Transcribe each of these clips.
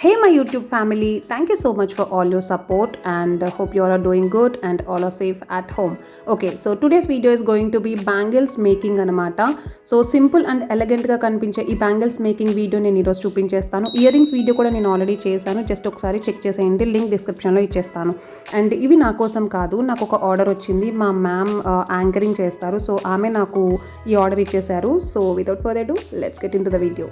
Hey my YouTube family, thank you so much for all your support and hope you all are doing good and all are safe at home. Okay, so today's video is going to be bangles making anamata. So simple and elegant ga కనిపించే ఈ bangles making video నేను ఈరోజు చూపించేస్తాను. Ear rings video కూడా నేను already చేశాను, just ఒకసారి check చేసేయండి, లింక్ డిస్క్రిప్షన్లో ఇచ్చేస్తాను. అండ్ ఇవి నా కోసం కాదు, నాకు ఒక ఆర్డర్ వచ్చింది, మా మ్యామ్ యాంకరింగ్ చేస్తారు, సో ఆమె నాకు ఈ ఆర్డర్ ఇచ్చేశారు. So without further ado let's get into the video.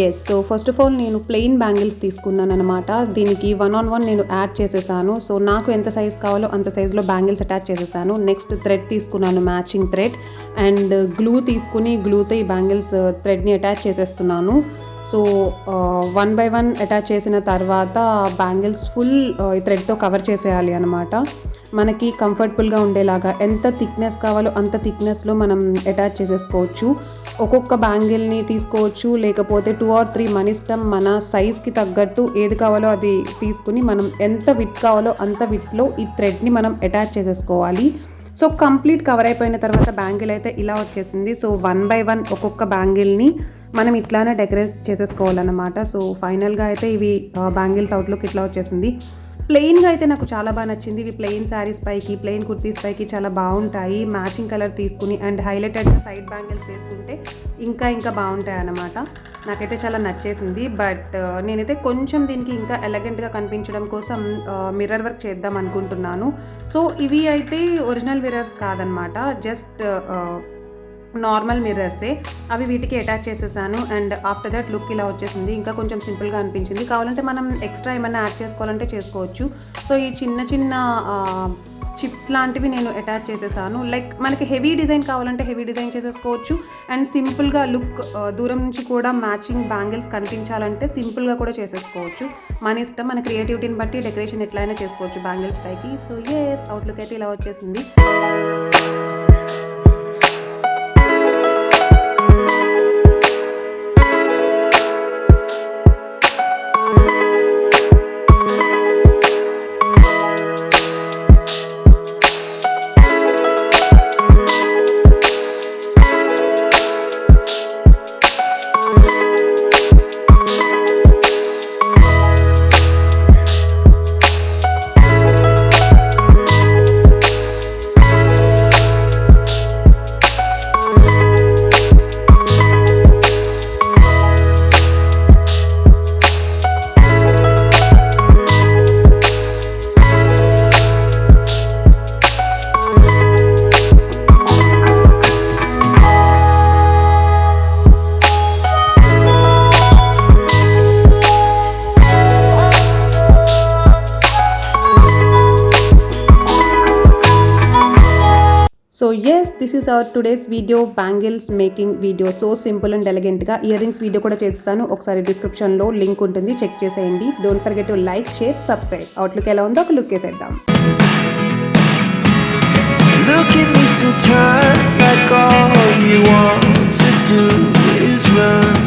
Yes, so first of all నేను ప్లెయిన్ బ్యాంగిల్స్ తీసుకున్నాను అనమాట. దీనికి 1-on-1 నేను యాడ్ చేసేసాను. సో నాకు ఎంత సైజ్ కావాలో అంత సైజులో బ్యాంగిల్స్ అటాచ్ చేసేసాను. నెక్స్ట్ థ్రెడ్ తీసుకున్నాను, మ్యాచింగ్ థ్రెడ్, అండ్ గ్లూ తీసుకుని గ్లూతో ఈ బ్యాంగిల్స్ థ్రెడ్ని అటాచ్ చేసేస్తున్నాను. సో 1 by 1 అటాచ్ చేసిన తర్వాత బ్యాంగిల్స్ ఫుల్ ఈ థ్రెడ్తో కవర్ చేసేయాలి అనమాట. మనకి కంఫర్టబుల్గా ఉండేలాగా ఎంత థిక్నెస్ కావాలో అంత థిక్నెస్లో మనం అటాచ్ చేసేసుకోవచ్చు. ఒక్కొక్క బ్యాంగిల్ని తీసుకోవచ్చు, లేకపోతే 2 or 3 మన ఇష్టం, మన సైజ్కి తగ్గట్టు ఏది కావాలో అది తీసుకుని మనం ఎంత విత్ కావాలో అంత విత్లో ఈ థ్రెడ్ని మనం అటాచ్ చేసేసుకోవాలి. సో కంప్లీట్ కవర్ అయిపోయిన తర్వాత బ్యాంగిల్ అయితే ఇలా వచ్చేసింది. సో 1 by 1 ఒక్కొక్క బ్యాంగిల్ని మనం ఇట్లానే డెకరేట్ చేసేసుకోవాలన్నమాట. సో ఫైనల్గా అయితే ఇవి బ్యాంగిల్స్ అవుట్లుక్ ఇట్లా వచ్చేసింది. ప్లెయిన్గా అయితే నాకు చాలా బాగా నచ్చింది. ఇవి ప్లెయిన్ శారీస్ పైకి, ప్లెయిన్ కుర్తీస్ పైకి చాలా బాగుంటాయి. మ్యాచింగ్ కలర్ తీసుకుని అండ్ హైలైటెడ్గా సైడ్ బ్యాంగిల్స్ వేసుకుంటే ఇంకా బాగుంటాయి అన్నమాట. నాకైతే చాలా నచ్చేసింది. బట్ నేనైతే కొంచెం దీనికి ఇంకా ఎలగెంట్గా కనిపించడం కోసం మిర్రర్ వర్క్ చేద్దాం అనుకుంటున్నాను. సో ఇవి అయితే ఒరిజినల్ మిర్రర్స్ కాదనమాట, జస్ట్ నార్మల్ మిర్రర్సే. అవి వీటికి అటాచ్ చేసేసాను అండ్ ఆఫ్టర్ దట్ లుక్ ఇలా వచ్చేసింది. ఇంకా కొంచెం సింపుల్గా అనిపించింది. కావాలంటే మనం ఎక్స్ట్రా ఏమైనా యాడ్ చేసుకోవాలంటే చేసుకోవచ్చు. సో ఈ చిన్న చిప్స్ లాంటివి నేను అటాచ్ చేసేసాను. లైక్ మనకి హెవీ డిజైన్ కావాలంటే హెవీ డిజైన్ చేసేసుకోవచ్చు, అండ్ సింపుల్గా లుక్ దూరం నుంచి కూడా మ్యాచింగ్ బ్యాంగిల్స్ కనిపించాలంటే సింపుల్గా కూడా చేసేసుకోవచ్చు. మన ఇష్టం, మన క్రియేటివిటీని బట్టి డెకరేషన్ ఎట్లయినా చేసుకోవచ్చు బ్యాంగిల్స్ పైకి. సో ఎస్, అవుట్లుక్ అయితే ఇలా వచ్చేసింది. So yes, this is our today's video, bangles making video. So simple and ఎలిగెంట్గా. ఇయర్ రింగ్స్ వీడియో కూడా చేసేసాను, ఒకసారి డిస్క్రిప్షన్లో లింక్ ఉంటుంది, చెక్ చేసేయండి. Don't forget to like, share, subscribe. Outlook ఎలా ఉందో ఒక లుక్ వేసేద్దాం. Look at me sometimes like all you want to do is run.